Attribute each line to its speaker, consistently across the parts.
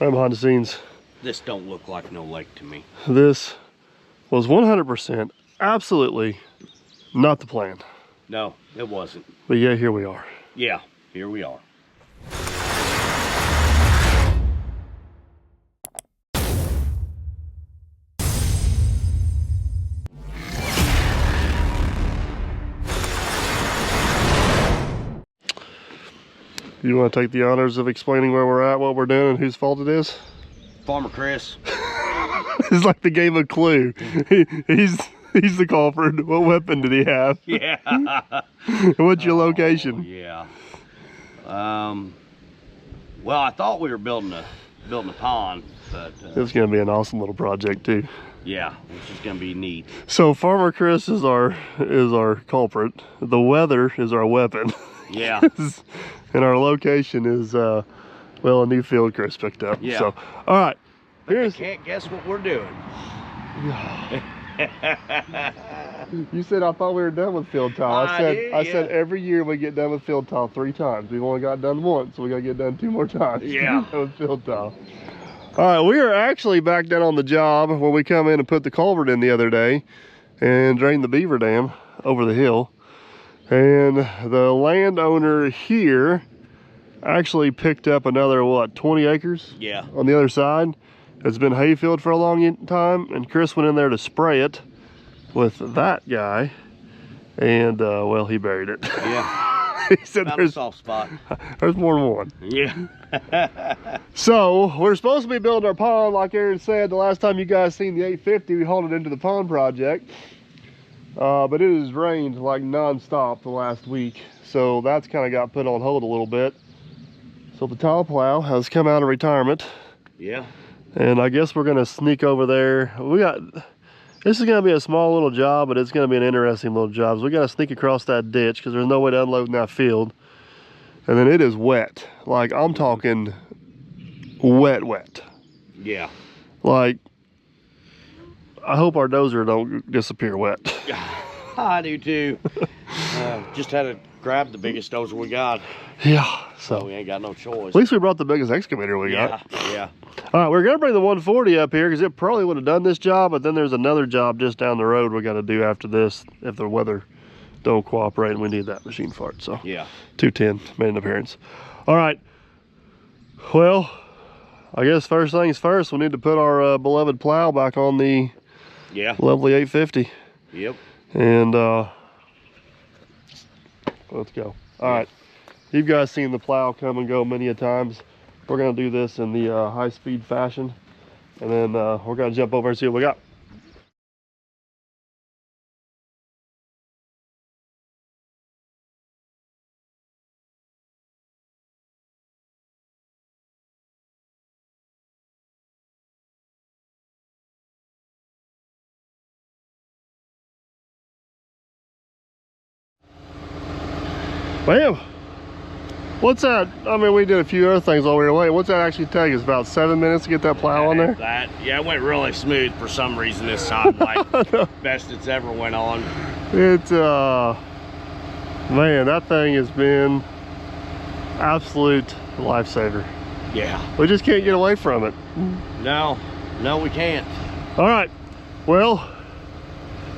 Speaker 1: I'm behind the scenes.
Speaker 2: This don't look like no lake to me.
Speaker 1: This was 100% absolutely not the plan.
Speaker 2: No, it wasn't.
Speaker 1: But yeah, here we are.
Speaker 2: Yeah, here we are.
Speaker 1: You want to take the honors of explaining where we're at, what we're doing, and whose fault it is?
Speaker 2: Farmer Chris.
Speaker 1: It's like the game of Clue. He's the culprit. What weapon did he have?
Speaker 2: Yeah.
Speaker 1: What's your location?
Speaker 2: Yeah. Well, I thought we were building a pond, but
Speaker 1: It's gonna be an awesome little project too.
Speaker 2: yeah, which is gonna be neat.
Speaker 1: So Farmer Chris is our culprit. The weather is our weapon.
Speaker 2: Yeah.
Speaker 1: And our location is well, a new field Chris picked up.
Speaker 2: Yeah.
Speaker 1: So all right.
Speaker 2: I can't guess what we're doing.
Speaker 1: You said I thought we were done with field tile. I said
Speaker 2: yeah.
Speaker 1: every year we get done with field tile 3 times. We've only got done once, so we gotta get done 2 more times.
Speaker 2: Yeah.
Speaker 1: With field tile. All right, we are actually back down on the job when we come in and put the culvert in the other day and drain the beaver dam over the hill. And the landowner here actually picked up another, what, 20 acres?
Speaker 2: Yeah.
Speaker 1: On the other side. It's been hayfield for a long time, and Chris went in there to spray it with that guy, and well, he buried it.
Speaker 2: Yeah.
Speaker 1: He said
Speaker 2: Found
Speaker 1: there's
Speaker 2: a soft spot.
Speaker 1: There's more than one.
Speaker 2: Yeah.
Speaker 1: So we're supposed to be building our pond, like Aaron said. The last time you guys seen the 850, we hauled it into the pond project, but it has rained like non-stop the last week, so that's kind of got put on hold a little bit. So the tile plow has come out of retirement.
Speaker 2: Yeah.
Speaker 1: And I guess we're gonna sneak over there. This is gonna be a small little job, but it's gonna be an interesting little job. So we gotta sneak across that ditch because there's no way to unload in that field. And then it is wet. Like, I'm talking wet.
Speaker 2: Yeah.
Speaker 1: Like, I hope our dozer don't disappear wet.
Speaker 2: I do too. Just had to grab the biggest dozer we got.
Speaker 1: Yeah,
Speaker 2: So we ain't got no choice.
Speaker 1: at least we brought the biggest excavator we got.
Speaker 2: Yeah.
Speaker 1: All right, we're gonna bring the 140 up here because it probably would have done this job, but then there's another job just down the road we got to do after this if the weather don't cooperate and we need that machine for it. So
Speaker 2: Yeah.
Speaker 1: 210 made an appearance. All right, well, I guess first things first, we need to put our beloved plow back on the lovely 850.
Speaker 2: Yep.
Speaker 1: And let's go. All right, you guys seen the plow come and go many a times. We're gonna do this in the high-speed fashion, and then we're gonna jump over and see what we got. Bam! What's that? I mean, we did a few other things while we were waiting. What's that actually take us? About 7 minutes to get that plow on there?
Speaker 2: Yeah, it went really smooth for some reason this time. Like, best it's ever went on.
Speaker 1: It's, man, that thing has been absolute lifesaver.
Speaker 2: Yeah.
Speaker 1: We just can't get away from it.
Speaker 2: No, we can't.
Speaker 1: All right, well,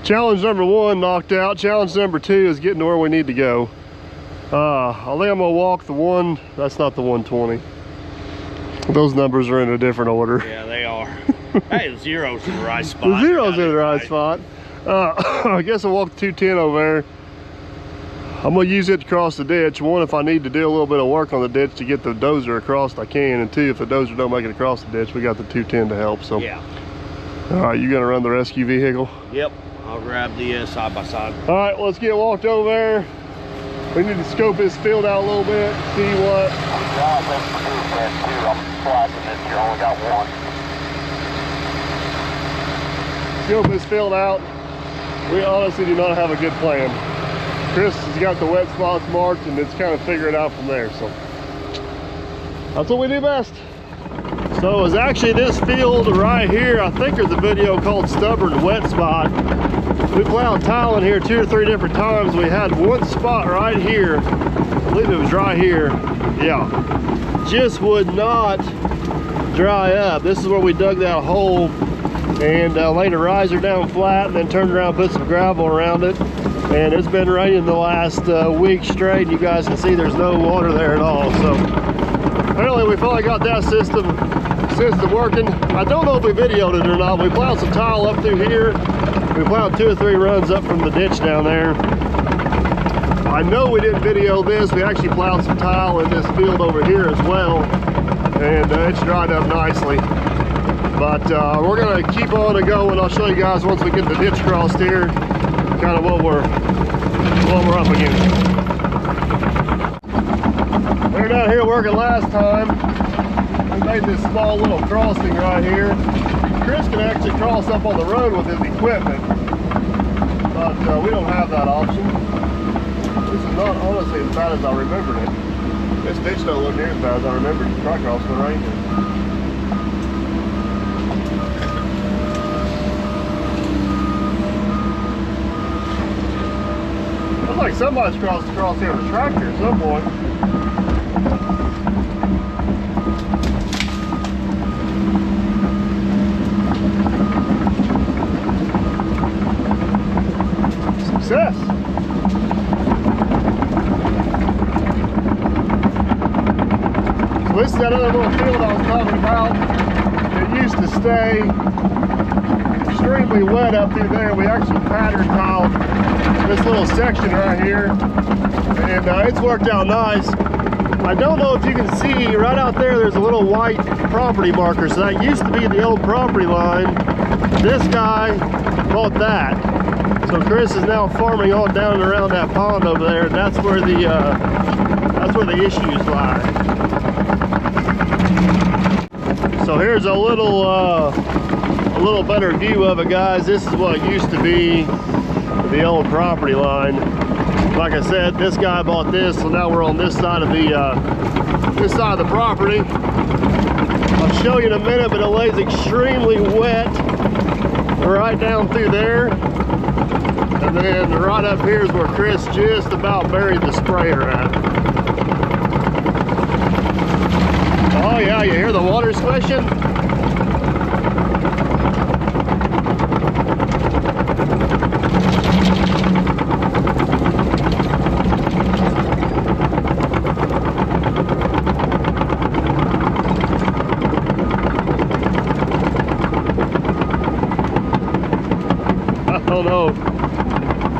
Speaker 1: challenge number 1 knocked out. Challenge number 2 is getting to where we need to go. I think I'm gonna walk the one, that's not the 120. Those numbers are in a different order.
Speaker 2: Yeah, they are. Hey, the zero's in the right spot.
Speaker 1: The zero's in the right spot. I guess I'll walk the 210 over there. I'm gonna use it to cross the ditch. 1, if I need to do a little bit of work on the ditch to get the dozer across, I can. And 2, if the dozer don't make it across the ditch, we got the 210 to help. So
Speaker 2: yeah.
Speaker 1: All right, you gonna run the rescue vehicle?
Speaker 2: Yep, I'll grab the side by side.
Speaker 1: All right, let's get walked over there. We need to scope this field out a little bit, see what.
Speaker 3: I'm slacking this year, only got 1.
Speaker 1: Scope this field out. We honestly do not have a good plan. Chris has got the wet spots marked and it's kind of figure it out from there. So that's what we do best. So it was actually this field right here. I think there's a video called Stubborn Wet Spot. We plowed tile in here 2 or 3 different times. We had one spot right here. I believe it was right here. Yeah. Just would not dry up. This is where we dug that hole and laid a riser down flat and then turned around, put some gravel around it. And it's been raining the last week straight, and you guys can see there's no water there at all. So apparently we finally got that system working. I don't know if we videoed it or not. We plowed some tile up through here. We plowed 2 or 3 runs up from the ditch down there. I know we didn't video this. We actually plowed some tile in this field over here as well, and it's dried up nicely. But we're gonna keep on and go, and I'll show you guys once we get the ditch crossed here, kind of what we're up against. We were down here working last time. We made this small little crossing right here. Chris can actually cross up on the road with his equipment, but we don't have that option. This is not honestly as bad as I remembered it. This ditch don't look near as bad as I remembered it. Try crossing the ranger. Looks like somebody's crossed across here with a tractor at some point. Success! So this is that other little field I was talking about. It used to stay extremely wet up through there. We actually pattern tiled this little section right here, and it's worked out nice. I don't know if you can see right out there's a little white property marker, so that used to be the old property line. This guy bought that, so Chris is now farming on down and around that pond over there, and that's where the issues lie. So here's a little better view of it, guys. This is what used to be the old property line. Like I said, this guy bought this, so now we're on this side of the property. I'll show you in a minute, but it lays extremely wet right down through there. And then right up here is where Chris just about buried the sprayer at. Oh yeah, you hear the water squishing?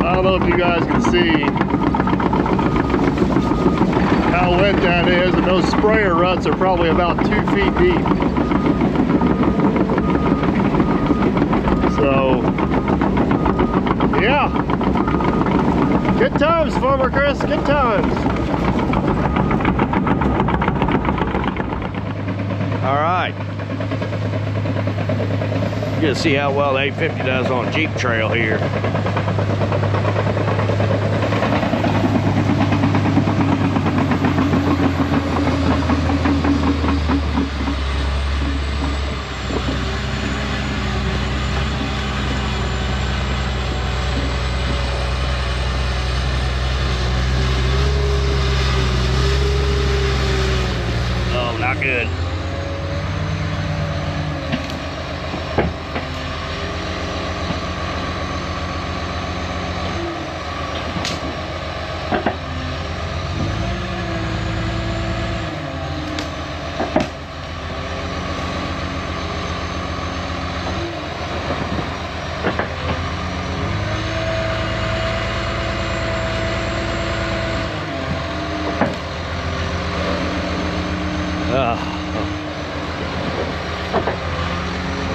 Speaker 1: I don't know if you guys can see how wet that is, and those sprayer ruts are probably about 2 feet deep. So, yeah. Good times, Farmer Chris, good times.
Speaker 2: All right. You can see how well the 850 does on a Jeep trail here. Oh, not good.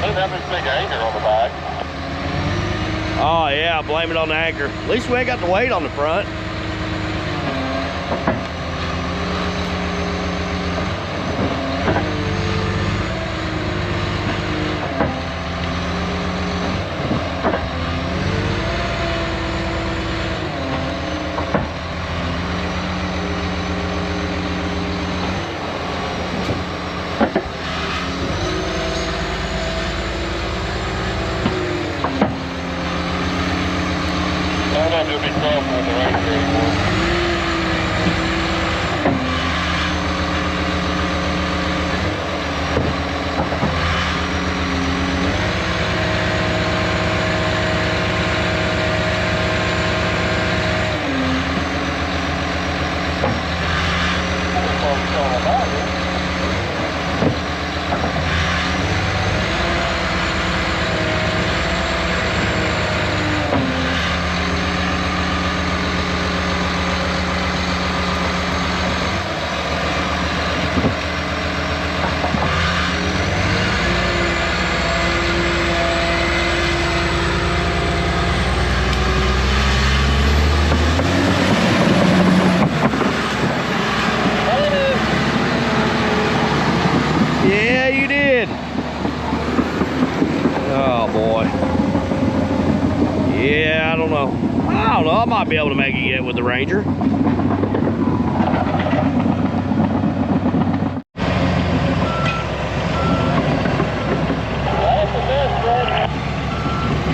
Speaker 3: Doesn't have this big anchor on the back.
Speaker 2: Oh yeah, blame it on the anchor. At least we ain't got the weight on the front.
Speaker 3: It'll be soft on the right anymore.
Speaker 2: Yeah, you did. Oh boy. Yeah, I don't know. I might be able to make it yet with the Ranger.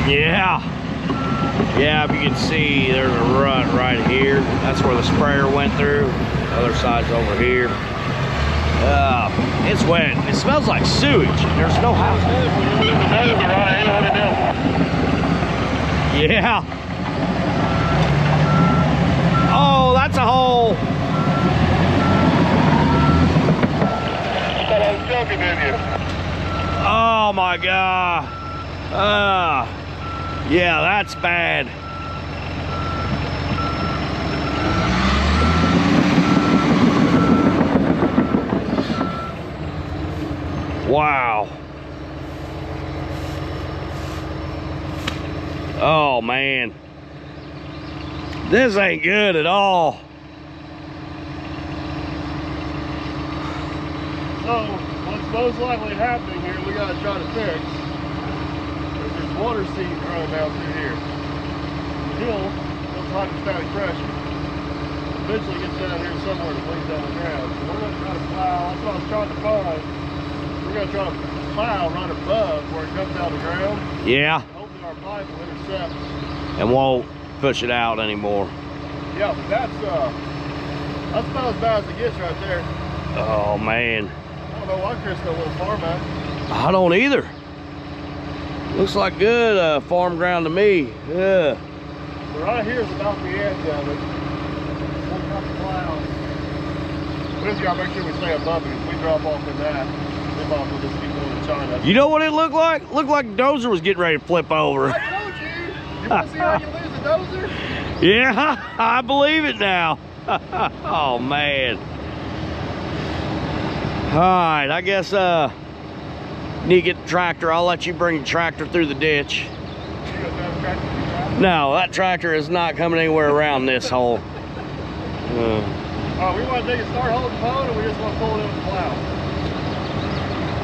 Speaker 2: Yeah. Yeah, if you can see, there's a rut right here. That's where the sprayer went through. The other side's over here. It's wet. It smells like sewage. There's no house. Yeah. Oh, that's a hole.
Speaker 1: I was joking, didn't you?
Speaker 2: Oh my God. Yeah, that's bad. Wow. Oh man. This ain't good at all.
Speaker 1: So, what's most likely happening here, we gotta try to fix. There's water seep running down through here. The hill goes hydrostatic pressure. Eventually gets down here somewhere to bleed down the ground. So we're gonna try to plow. That's what I was trying to find. We're gonna try to plow right above where it comes out of the ground.
Speaker 2: Yeah.
Speaker 1: Hopefully our pipe will intercept.
Speaker 2: And won't push it out anymore.
Speaker 1: Yeah, but that's about as bad as it gets right there.
Speaker 2: Oh man.
Speaker 1: I don't know why Chris got a little far back.
Speaker 2: I don't either. Looks like good farm ground to me. Yeah.
Speaker 1: So right here is about the edge of it. We'll cut the plow. We just gotta make sure we stay above it. If we drop off in that, we might as well just keep going to China.
Speaker 2: You know what it looked like? Looked like Dozer was getting ready to flip over.
Speaker 1: I told you! You wanna see how you lose a Dozer?
Speaker 2: Yeah, I believe it now. Oh man. All right, I guess need to get the tractor. I'll let you bring the tractor through the ditch. No, that tractor is not coming anywhere around this hole.
Speaker 1: Alright, we want to take a start holding phone, or we just want to pull it in with the plow?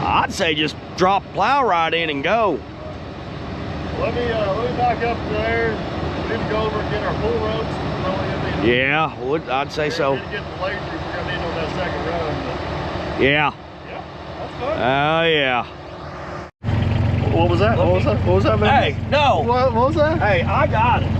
Speaker 2: I'd say just drop plow right in and go.
Speaker 1: Let me back up to there. We need to go over and get our pull ropes.
Speaker 2: Yeah, I'd say so.
Speaker 1: To get the laser, we're gonna need on that second run.
Speaker 2: Yeah.
Speaker 1: Yeah, that's fun.
Speaker 2: Oh yeah.
Speaker 1: What was that? What was that? What was that, man?
Speaker 2: Hey, no.
Speaker 1: What was that?
Speaker 2: Hey, I got it.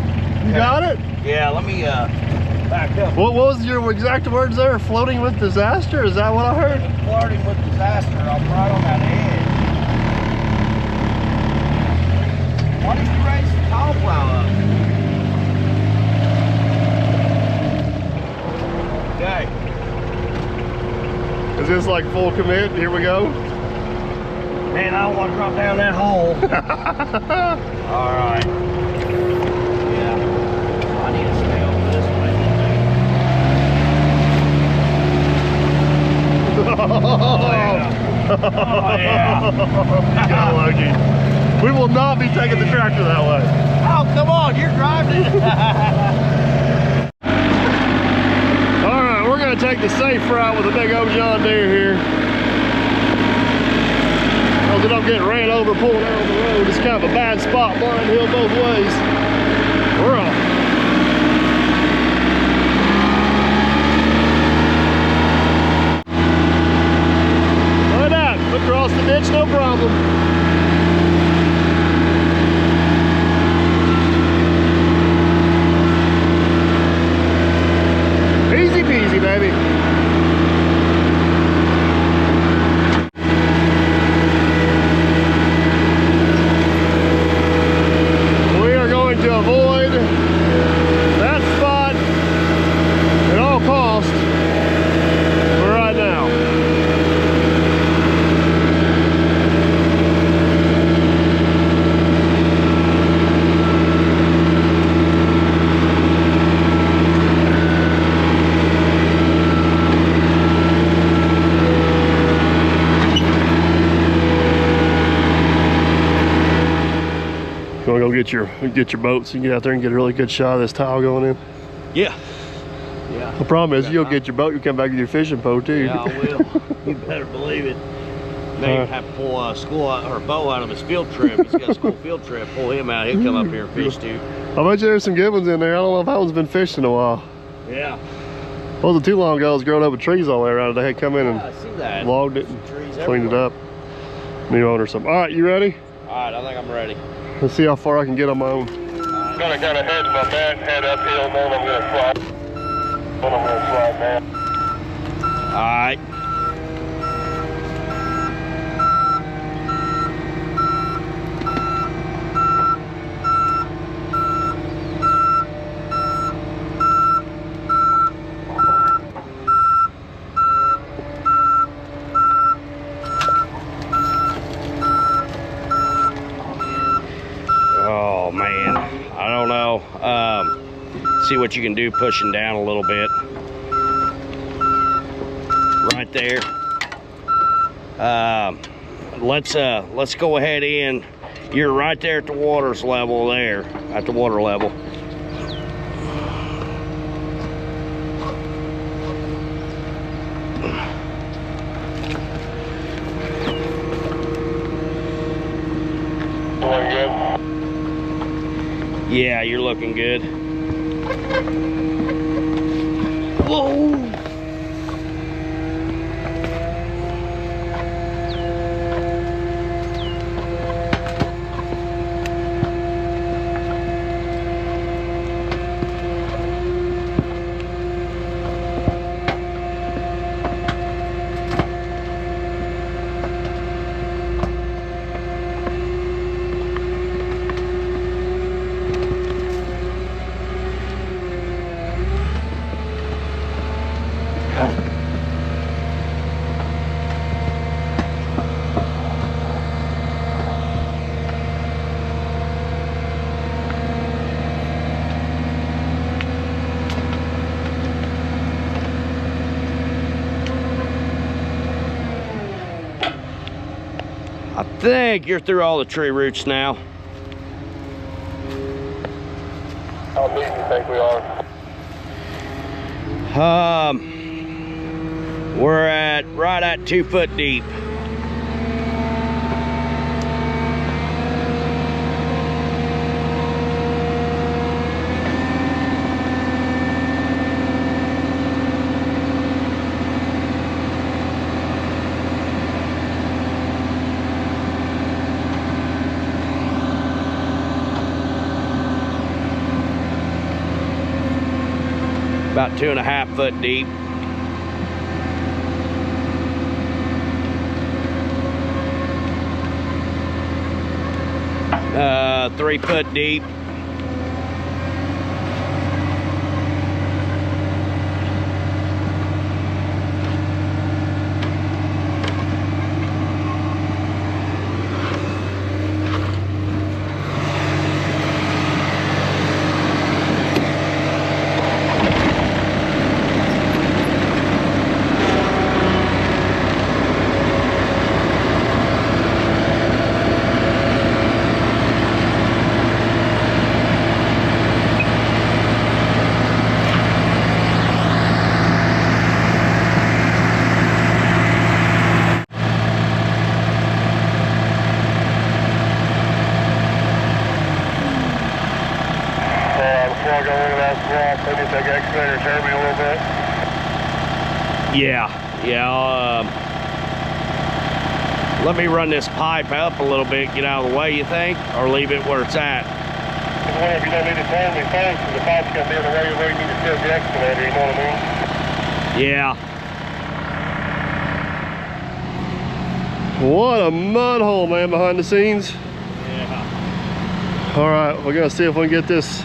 Speaker 1: You got it?
Speaker 2: Yeah, let me back up.
Speaker 1: What was your exact words there? Floating with disaster? Is that what I heard?
Speaker 2: Flirting with disaster. I'm right on that edge. Why did you raise the tall plow up? Okay.
Speaker 1: Is this like full commit? Here we go.
Speaker 2: Man, I don't want to drop down that hole. All right. Yeah. I need to stay over this way. Oh, yeah. Oh, yeah.
Speaker 1: You got lucky. We will not be taking the tractor that way.
Speaker 2: Oh, come on. You're driving it.
Speaker 1: All right, we're going to take the safe route with a big old John Deere here. Because it don't get ran over, pulled out on the road. It's kind of a bad spot, blind hill both ways. We're off. Look at that, across the ditch, no problem. Easy peasy, baby. We are going to avoid that spot at all costs for right now. You want to go get your boat so you can get out there and get a really good shot of this tile going in?
Speaker 2: Yeah. Yeah.
Speaker 1: The problem is you'll get your boat, you come back with your fishing pole too.
Speaker 2: Yeah, I will. You better believe it. Maybe have to pull school or Bo out of his field trip. He's got a school field trip. Pull him out. He'll come up here and fish too.
Speaker 1: I bet you there's some good ones in there. I don't know if that one's been fished in a while.
Speaker 2: Yeah.
Speaker 1: Wasn't too long ago. It was growing up with trees all the way around it. They had come in and
Speaker 2: I see that.
Speaker 1: logged it and cleaned it up. New owner or something. All right, you ready?
Speaker 2: All right, I think I'm ready.
Speaker 1: Let's see how far I can get on my own.
Speaker 3: I'm gonna kind of head my back, head uphill, then I'm gonna slide. Then I'm gonna slide down.
Speaker 2: All right. Oh man, I don't know. See what you can do pushing down a little bit. Right there. Let's go ahead in. You're right there at the water's level there, at the water level.
Speaker 3: Doing good.
Speaker 2: Yeah, you're looking good. Whoa! I think you're through all the tree roots now.
Speaker 3: How deep do you think we are?
Speaker 2: We're right at 2 foot deep. About 2.5 foot deep. Uh, 3 foot deep.
Speaker 3: Before I go into that swamp, maybe take the excavator turn me a little bit.
Speaker 2: Yeah. Let me run this pipe up a little bit, get out of the way, you think? Or leave it where it's at?
Speaker 3: If you don't need to turn me first, because the pipe's going to be in the way where you need to tilt the excavator, you know what I mean?
Speaker 2: Yeah.
Speaker 1: What a mud hole, man, behind the scenes.
Speaker 2: Yeah.
Speaker 1: All right, we're gonna see if we can get this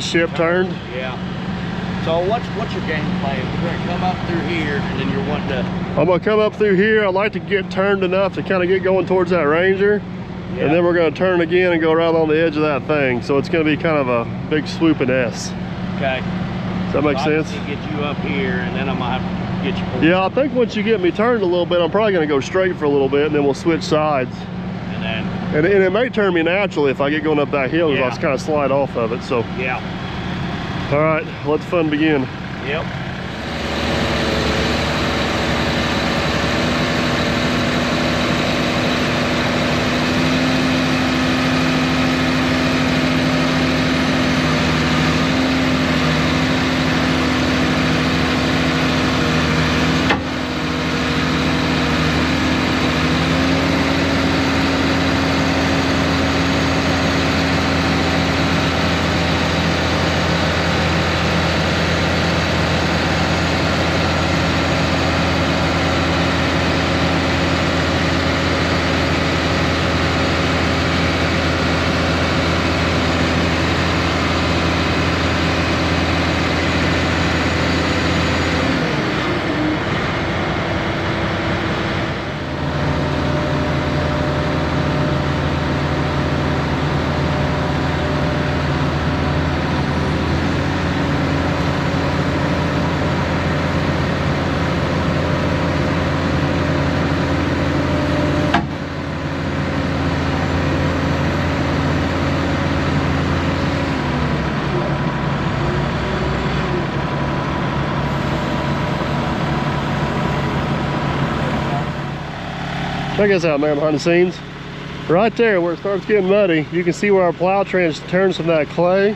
Speaker 1: ship turned.
Speaker 2: Yeah. So what's your game plan? We're gonna come up through here, and then you're wanting to.
Speaker 1: I'm gonna come up through here. I'd like to get turned enough to kind of get going towards that Ranger.
Speaker 2: Yeah.
Speaker 1: And then we're gonna turn again and go around on the edge of that thing. So it's gonna be kind of a big swooping S.
Speaker 2: Okay.
Speaker 1: Does that make
Speaker 2: So
Speaker 1: sense?
Speaker 2: I need to get you up here, and then I'm gonna have to get you pulled.
Speaker 1: Yeah, I think once you get me turned a little bit, I'm probably gonna go straight for a little bit, and then we'll switch sides.
Speaker 2: And then.
Speaker 1: And it may turn me naturally if I get going up that hill, because
Speaker 2: Yeah.
Speaker 1: I'll just kind of slide off of it. So,
Speaker 2: Yeah.
Speaker 1: all right, let the fun begin.
Speaker 2: Yep.
Speaker 1: Check this out, man, behind the scenes. Right there where it starts getting muddy, you can see where our plow trench turns from that clay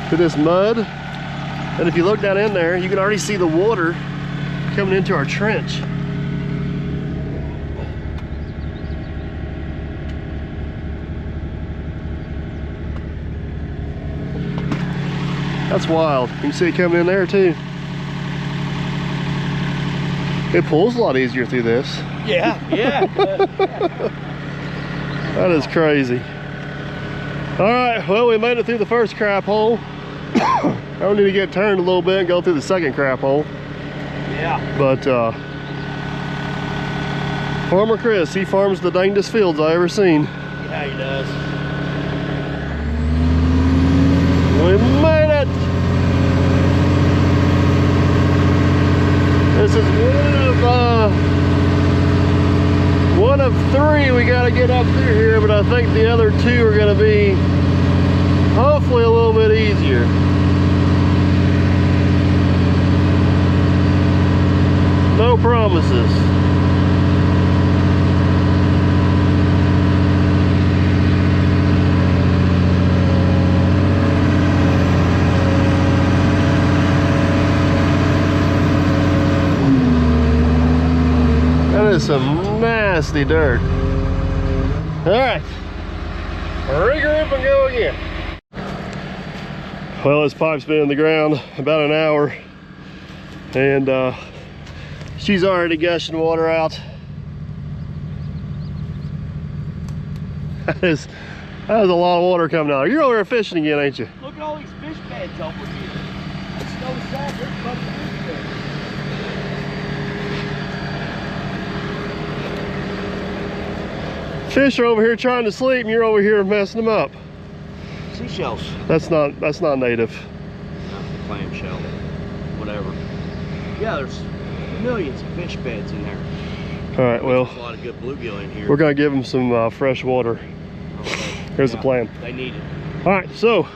Speaker 1: to this mud. And if you look down in there, you can already see the water coming into our trench. That's wild. You can see it coming in there too. It pulls a lot easier through this.
Speaker 2: Yeah, yeah.
Speaker 1: That is crazy. All right, well, we made it through the first crap hole. I need to get turned a little bit and go through the second crap hole.
Speaker 2: Yeah.
Speaker 1: But Farmer Chris, he farms the dangest fields I ever seen.
Speaker 2: Yeah, he does.
Speaker 1: We made it! This is one of three we got to get up through here, but I think the other two are going to be hopefully a little bit easier. No promises. That is some nasty dirt. All right, regroup and go again. Well, this pipe's been in the ground about an hour, and she's already gushing water out. That is a lot of water coming out. You're over here fishing again, ain't you?
Speaker 2: Look at all these fish beds over here. It's so sad. There's a bunch of fish beds.
Speaker 1: Fish are over here trying to sleep, and you're over here messing them up.
Speaker 2: Seashells.
Speaker 1: That's not native.
Speaker 2: Clamshell. Whatever. Yeah, there's millions of fish beds in there.
Speaker 1: All right, well,
Speaker 2: There's a lot of good bluegill in here.
Speaker 1: we're gonna give them some fresh water.
Speaker 2: Okay.
Speaker 1: Here's the plan.
Speaker 2: They need it.
Speaker 1: All right, so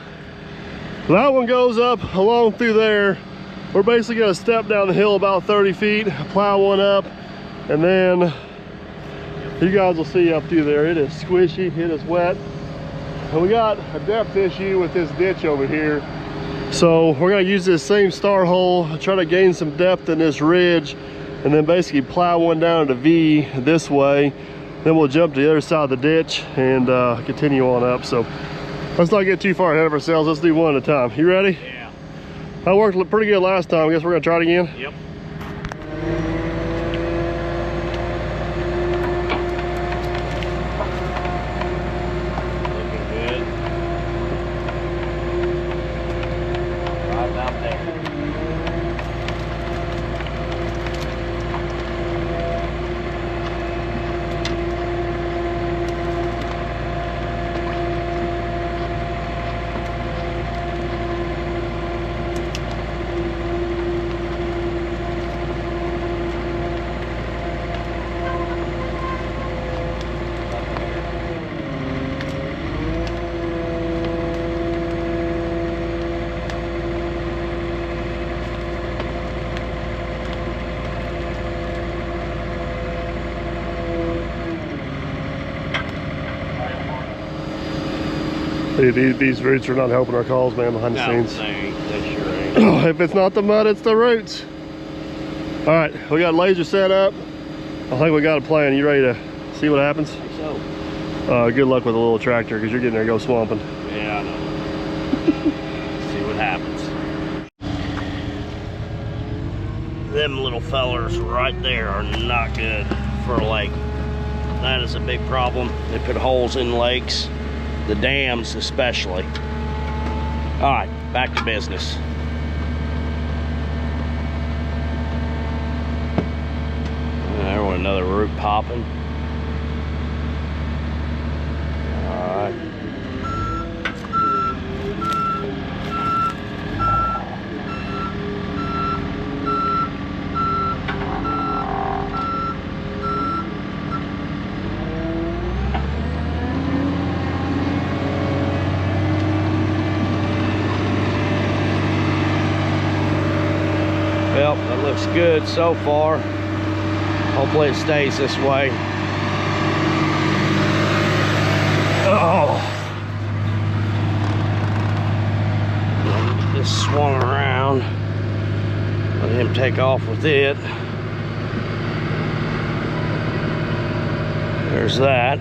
Speaker 1: that one goes up along through there. We're basically gonna step down the hill about 30 feet, plow one up, and then you guys will see up through there. It is squishy, it is wet. And we got a depth issue with this ditch over here. So we're gonna use this same star hole, try to gain some depth in this ridge, and then basically plow one down at a V this way. Then we'll jump to the other side of the ditch and continue on up. So let's not get too far ahead of ourselves. Let's do one at a time. You ready?
Speaker 2: Yeah.
Speaker 1: That worked pretty good last time. I guess we're gonna try it again.
Speaker 2: Yep. Looking good. Right about there.
Speaker 1: These roots are not helping our calls, man, behind the scenes.
Speaker 2: They ain't. They sure ain't.
Speaker 1: If it's not the mud, it's the roots. All right, we got laser set up. I think we got a plan. You ready to see what happens?
Speaker 2: I think so.
Speaker 1: Good luck with a little tractor, because you're getting there to go swamping.
Speaker 2: Yeah, I know. See what happens. Them little fellers right there are not good for a lake. That is a big problem. They put holes in lakes, the dams especially. All right, back to business. There went another root popping. All right. Well, that looks good so far. Hopefully it stays this way. Oh. Get this swung around. Let him take off with it. There's that.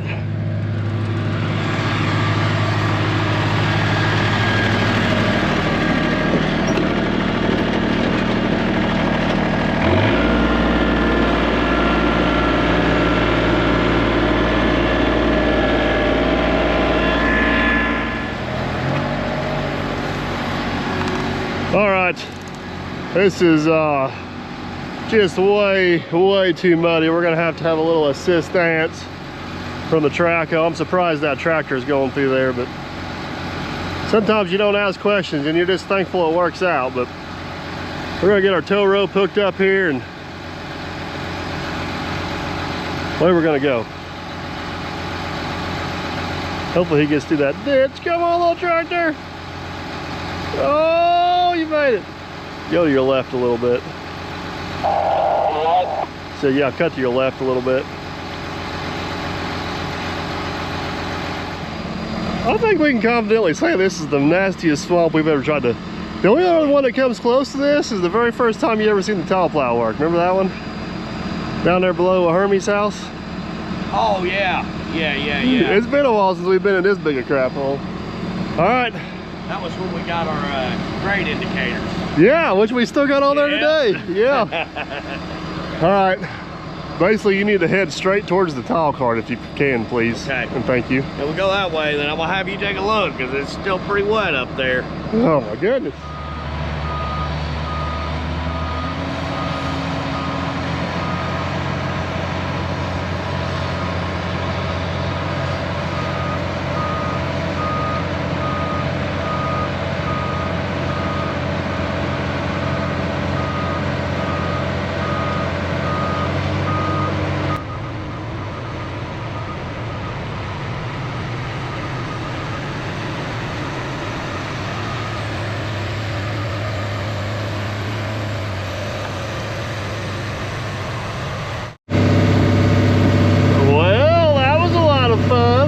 Speaker 1: All right, this is just way too muddy. We're gonna have to have a little assistance from the trackhoe. I'm surprised that tractor is going through there, but sometimes you don't ask questions and you're just thankful it works out. But we're gonna get our tow rope hooked up here and where we're gonna go. Hopefully he gets through that ditch. Come on, little tractor. Oh, you made it. Go to your left a little bit. So yeah, cut to your left a little bit. I think we can confidently say this is the nastiest swamp we've ever tried to. The only other one that comes close to this is the very first time you ever seen the tile plow work. Remember that one? Down there below Hermie's house?
Speaker 2: Oh yeah. Yeah.
Speaker 1: It's been a while since we've been in this big a crap hole. All right.
Speaker 2: That was when we got our grade indicators.
Speaker 1: Yeah, which we still got on there today. Yeah. All right. Basically, you need to head straight towards the tile cart if you can, please.
Speaker 2: Okay.
Speaker 1: And thank you.
Speaker 2: And we go that way, then I'm gonna have you take a look because it's still pretty wet up there.
Speaker 1: Oh my goodness.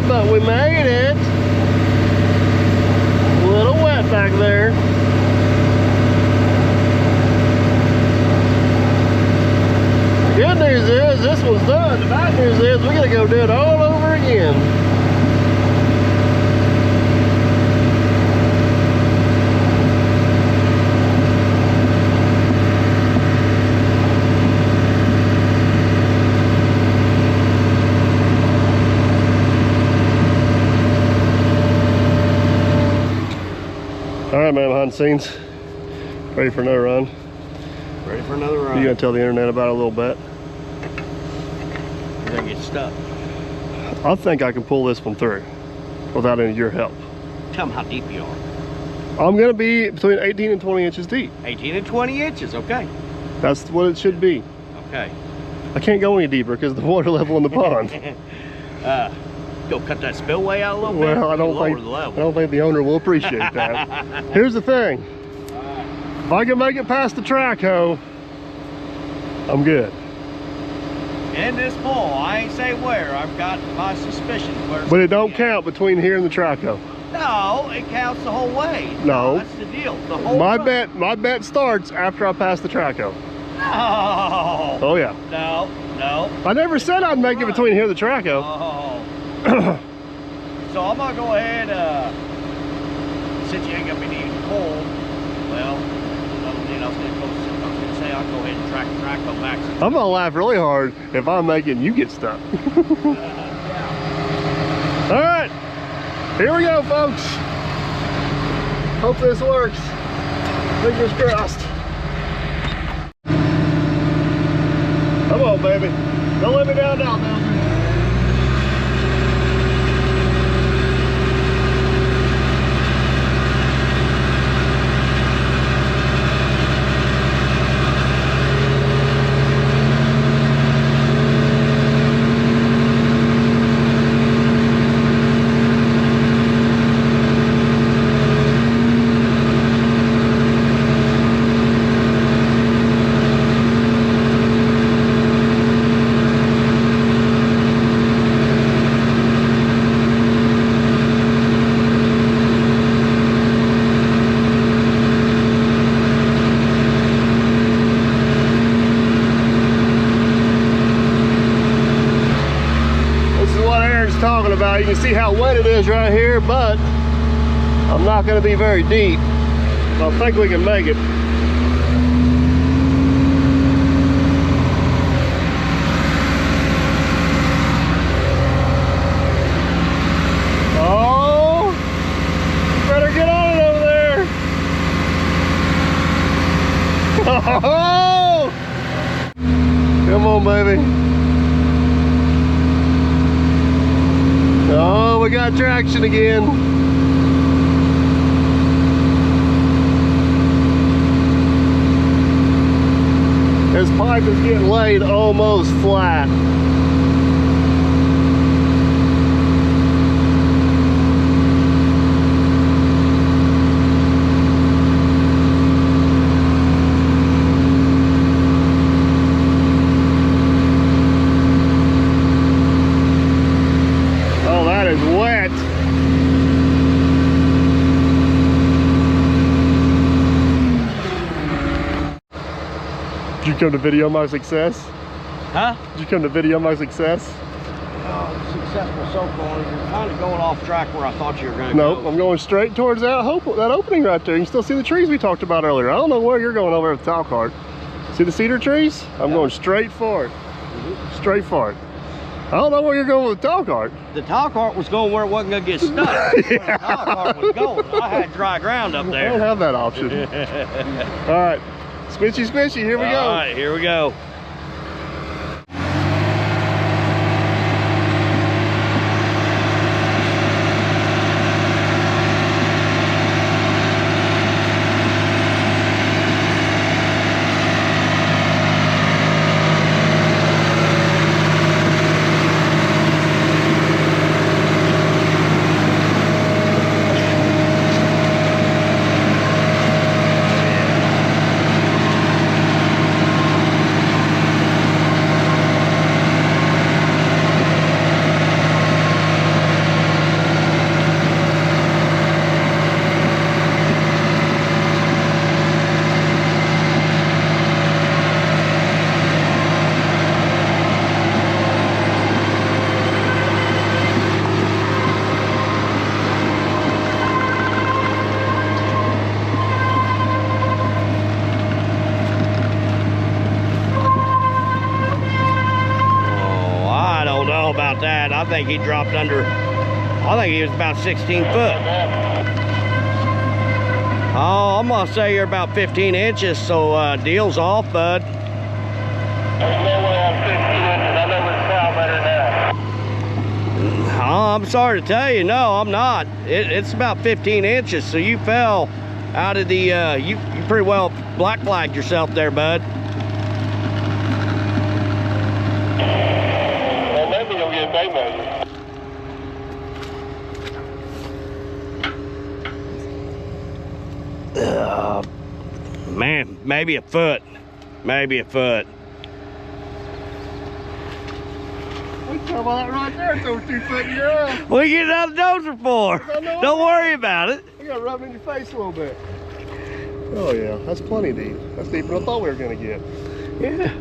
Speaker 1: But we made it. A little wet back there. The good news is this one's done. The bad news is we gotta go do it all over again. All right, man, behind the scenes. Ready for another run?
Speaker 2: Ready for another run.
Speaker 1: You gonna tell the internet about it a little bit?
Speaker 2: You're gonna get stuck.
Speaker 1: I think I can pull this one through without any of your help.
Speaker 2: Tell them how deep you are.
Speaker 1: I'm gonna be between 18 and 20 inches deep.
Speaker 2: 18 and 20 inches, okay.
Speaker 1: That's what it should be.
Speaker 2: Okay.
Speaker 1: I can't go any deeper because of the water level in the pond.
Speaker 2: Go cut that spillway out a little bit.
Speaker 1: Well, I don't think the owner will appreciate that. Here's the thing. If I can make it past the track hoe, I'm good.
Speaker 2: In this pool, I ain't say where. I've got my suspicions where.
Speaker 1: But it don't count between here and the track hoe.
Speaker 2: No, it counts the whole way.
Speaker 1: No.
Speaker 2: That's the deal. The whole
Speaker 1: My
Speaker 2: run.
Speaker 1: bet starts after I pass the track hoe.
Speaker 2: No.
Speaker 1: Oh yeah.
Speaker 2: No.
Speaker 1: I never said I'd make it between here and the track hoe.
Speaker 2: Oh. So I'm gonna go ahead, since you ain't gonna be needing to pull, well, I was gonna say I'll go ahead and track go back.
Speaker 1: I'm gonna laugh really hard if I'm making you get stuck.
Speaker 2: Yeah.
Speaker 1: All right, here we go, folks. Hope this works. Fingers crossed. Come on, baby. Don't let me down now, Dozer. Kurt's talking about. You can see how wet it is right here, but I'm not going to be very deep. I think we can make it. Oh, you better get on it over there. Oh, come on, baby. Oh, we got traction again. This pipe is getting laid almost flat. Oh, that is wet. Did you come to video my success?
Speaker 2: Huh?
Speaker 1: Did you come to video my success?
Speaker 2: Oh, successful so far. You're kind of going off track where I thought you were going to
Speaker 1: Nope,
Speaker 2: go.
Speaker 1: I'm going straight towards that opening right there. You can still see the trees we talked about earlier. I don't know where you're going over with the towel cart. See the cedar trees? I'm going straight for it. Straight for it. I don't know where you're going with the towel cart.
Speaker 2: The towel cart was going where it wasn't going to get stuck. Where the towel cart was going. I had dry ground up
Speaker 1: I don't
Speaker 2: there.
Speaker 1: have that option. All right, squishy, here we go.
Speaker 2: All right, here we go. About that, I think he dropped under. I think he was about 16 foot. Oh, I'm gonna say you're about 15 inches, so deal's off, bud.
Speaker 3: There's no way I'm 16 inches. I know it's foul better now.
Speaker 2: Oh, I'm sorry to tell you, no, I'm not. It's about 15 inches, so you fell out of the. You pretty well black flagged yourself there, bud. Man, maybe a foot. Maybe a foot.
Speaker 1: Let's talk about that right there. It's over 2 foot in your eye.
Speaker 2: What are you getting out of the dozer for? Don't worry about it.
Speaker 1: You gotta rub it in your face a little bit. Oh yeah, that's plenty deep. That's deeper than I thought we were gonna get.
Speaker 2: Yeah.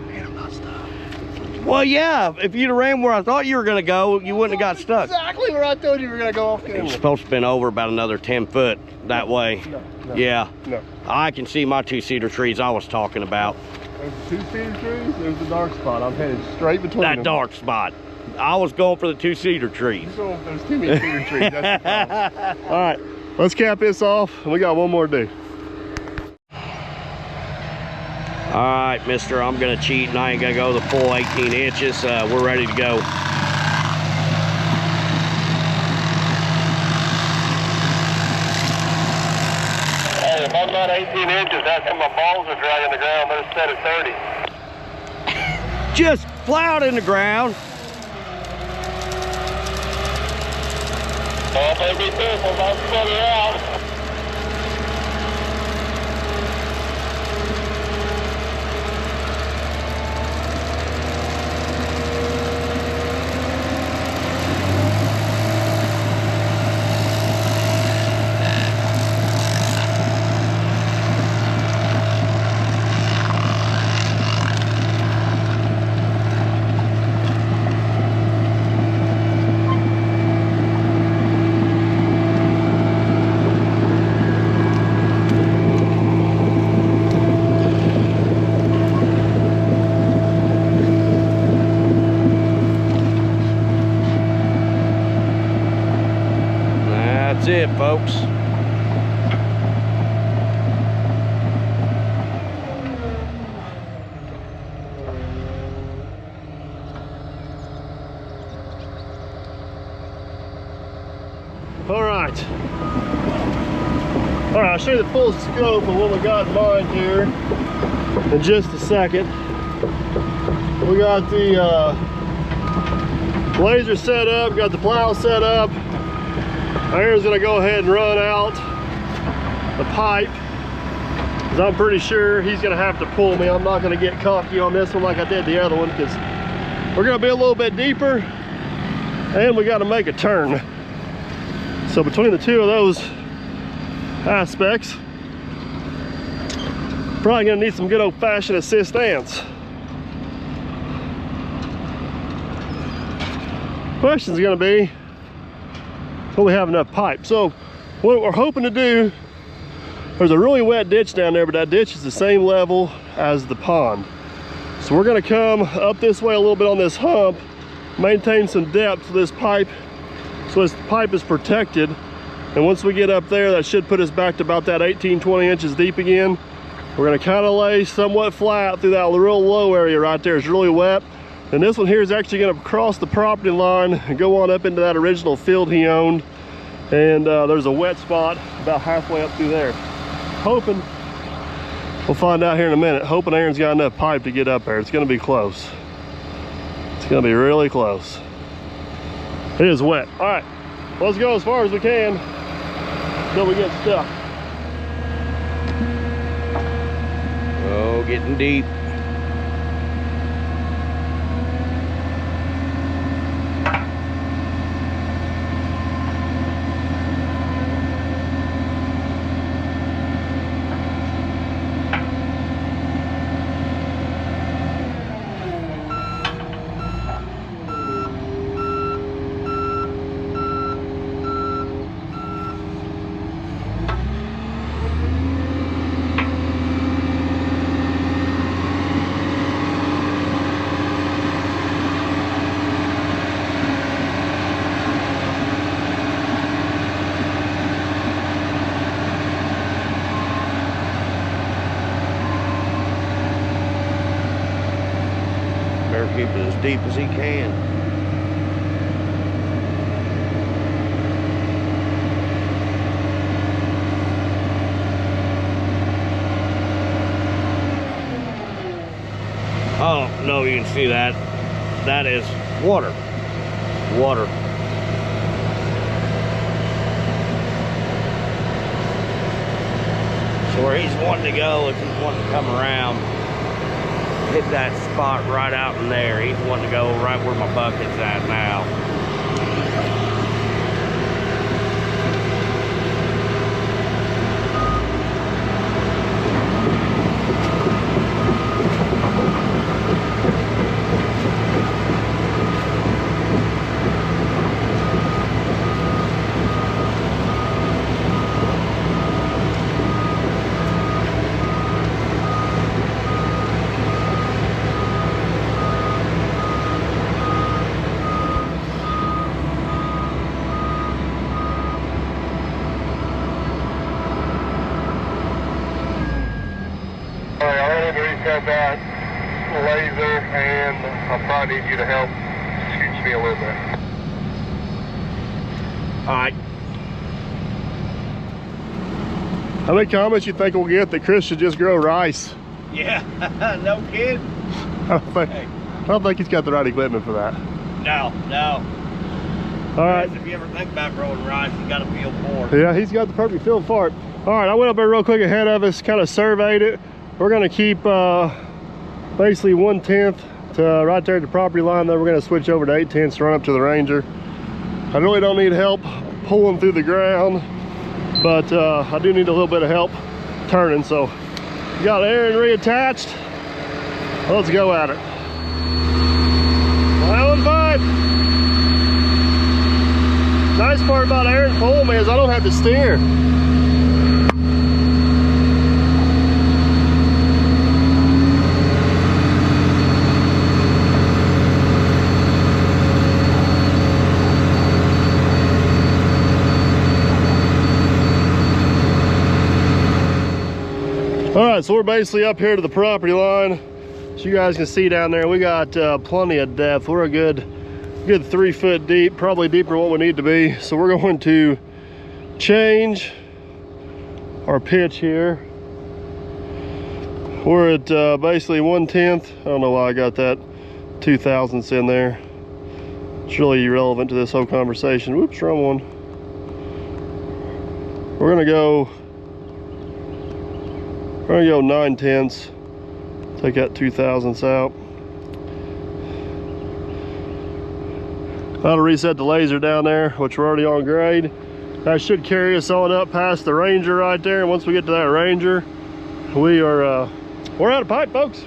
Speaker 2: Well, yeah, if you'd have ran where I thought you were gonna go, you wouldn't have got stuck.
Speaker 1: Exactly where I told you we were gonna go off camera.
Speaker 2: It's supposed to been over about another 10 foot that way.
Speaker 1: No,
Speaker 2: Yeah.
Speaker 1: No.
Speaker 2: I can see my 2 cedar trees I was talking about.
Speaker 1: There's the 2 cedar trees, there's the dark spot. I'm headed straight between
Speaker 2: That
Speaker 1: them.
Speaker 2: dark spot. I was going for the 2 cedar trees.
Speaker 1: There's too many cedar trees. That's the problem. All right, let's cap this off. We got one more to do.
Speaker 2: All right, mister, I'm gonna cheat and I ain't gonna go the full 18 inches. We're ready to go.
Speaker 3: Hey, if I'm not 18 inches, that's when my balls are dragging the ground, but instead of 30.
Speaker 2: Just plowed in the ground.
Speaker 3: Oh, baby, careful, don't spin it out.
Speaker 2: That's it, folks.
Speaker 1: All right, I'll show you the full scope of what we got in mind here in just a second. We got the laser set up, got the plow set up. Aaron's gonna go ahead and run out the pipe, because I'm pretty sure he's gonna have to pull me. I'm not gonna get cocky on this one like I did the other one, because we're gonna be a little bit deeper and we got to make a turn. So between the two of those aspects, probably gonna need some good old-fashioned assist ants. Question's gonna be, will we have enough pipe? So what we're hoping to do, there's a really wet ditch down there, but that ditch is the same level as the pond. So we're gonna come up this way a little bit on this hump, maintain some depth to this pipe, so this pipe is protected. And once we get up there, that should put us back to about that 18-20 inches deep again. We're gonna kind of lay somewhat flat through that real low area right there. It's really wet. And this one here is actually gonna cross the property line and go on up into that original field he owned. And there's a wet spot about halfway up through there. Hoping, we'll find out here in a minute, hoping Aaron's got enough pipe to get up there. It's gonna be close. It's gonna be really close. It is wet. All right, let's go as far as we can until we get stuck.
Speaker 2: Oh, getting deep. Keep it as deep as he can. Oh, no, you can see that. That is water. Water. So where he's wanting to go, if he's wanting to come around, hit that spot right out in there. He's wanting to go right where my bucket's at now.
Speaker 3: That laser, and I probably need you to help shoot me a little bit.
Speaker 2: All right.
Speaker 1: How many comments you think we'll get that Chris should just grow rice?
Speaker 2: Yeah, no kid.
Speaker 1: I don't think he's got the right equipment for that.
Speaker 2: No.
Speaker 1: All right.
Speaker 2: If you ever think about growing rice, you got a field for it.
Speaker 1: Yeah, he's got the perfect field for it. All right, I went up there real quick ahead of us, kind of surveyed it. We're gonna keep basically 1/10 to right there at the property line. Then we're gonna switch over to 8/10 to run up to the Ranger. I really don't need help pulling through the ground, but I do need a little bit of help turning. So got Aaron reattached. Let's go at it. Well, that was fine. Nice part about Aaron pulling me is I don't have to steer. right, so we're basically up here to the property line. So you guys can see down there, we got plenty of depth. We're a good 3 foot deep, probably deeper than what we need to be. So we're going to change our pitch here. We're at basically 1/10. I don't know why I got that 2/1000ths in there. It's really irrelevant to this whole conversation. Whoops, wrong one. We're gonna go 9/10. Take that 2/1000ths out. That'll reset the laser down there, which we're already on grade. That should carry us on up past the Ranger right there. And once we get to that Ranger, we're out of pipe, folks.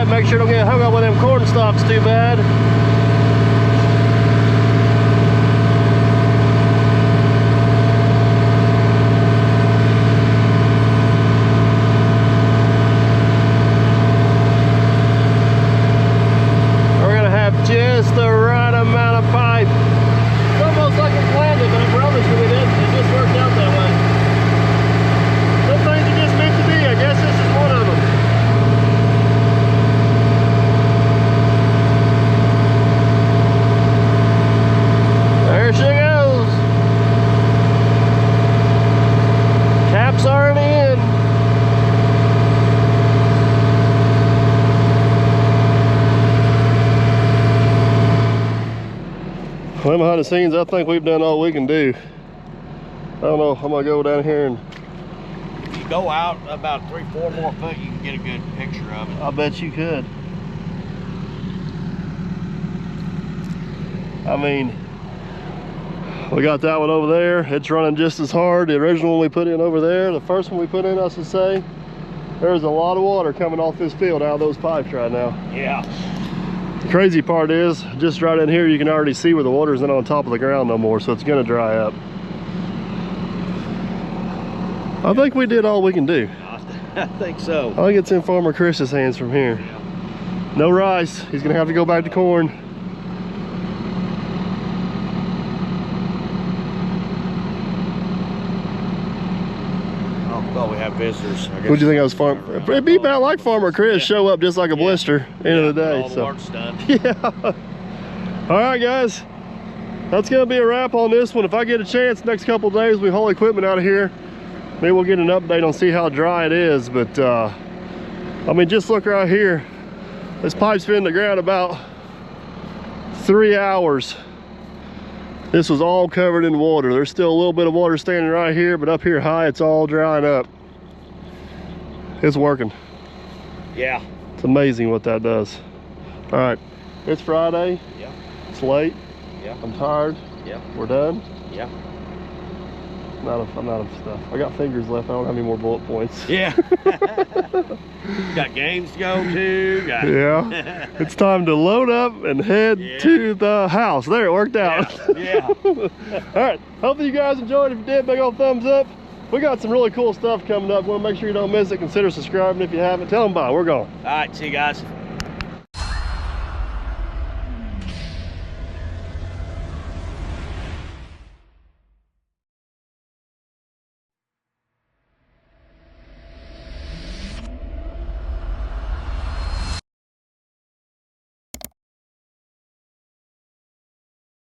Speaker 1: Make sure don't get hung up with them corn stalks too bad. We're gonna have just the right amount of pipe. It's almost like we planned it, but I promise you we didn't. It just worked out that way. Some things are just meant to be. I guess this is one of them. There she goes. Cap's already in. Well, behind the scenes, I think we've done all we can do. I don't know, I'm gonna go down here and...
Speaker 2: If you go out about 3-4 more foot, you can get a good picture of it.
Speaker 1: I bet you could. I mean, we got that one over there. It's running just as hard. The original one we put in over there, the first one we put in, I should say, there's a lot of water coming off this field out of those pipes right now.
Speaker 2: Yeah.
Speaker 1: The crazy part is, just right in here, you can already see where the water's not on top of the ground no more, so it's gonna dry up. I think we did all we can do.
Speaker 2: I think so.
Speaker 1: I think it's in Farmer Chris's hands from here.
Speaker 2: Yeah.
Speaker 1: No rice. He's gonna have to go back to corn.
Speaker 2: Oh, we have visitors.
Speaker 1: What do you think I was It'd be about like Farmer Chris, show up just like a blister, end of the day.
Speaker 2: All the work's done.
Speaker 1: Yeah. All right, guys. That's gonna be a wrap on this one. If I get a chance, next couple of days, we haul equipment out of here. Maybe we'll get an update on see how dry it is. But I mean, just look right here. This pipe's been in the ground about 3 hours. This was all covered in water. There's still a little bit of water standing right here, but up here high, it's all drying up. It's working.
Speaker 2: Yeah.
Speaker 1: It's amazing what that does. All right, it's Friday.
Speaker 2: Yeah.
Speaker 1: It's late.
Speaker 2: Yeah.
Speaker 1: I'm tired.
Speaker 2: Yeah.
Speaker 1: We're done.
Speaker 2: Yeah.
Speaker 1: I'm out of stuff. I got fingers left. I don't have any more bullet points.
Speaker 2: Yeah. Got games to go to.
Speaker 1: Yeah. It's time to load up and head to the house. There, it worked out.
Speaker 2: Yeah.
Speaker 1: All right. Hopefully you guys enjoyed. If you did, big old thumbs up. We got some really cool stuff coming up. Want to make sure you don't miss it. Consider subscribing if you haven't. Tell them bye. We're gone.
Speaker 2: All right. See you guys.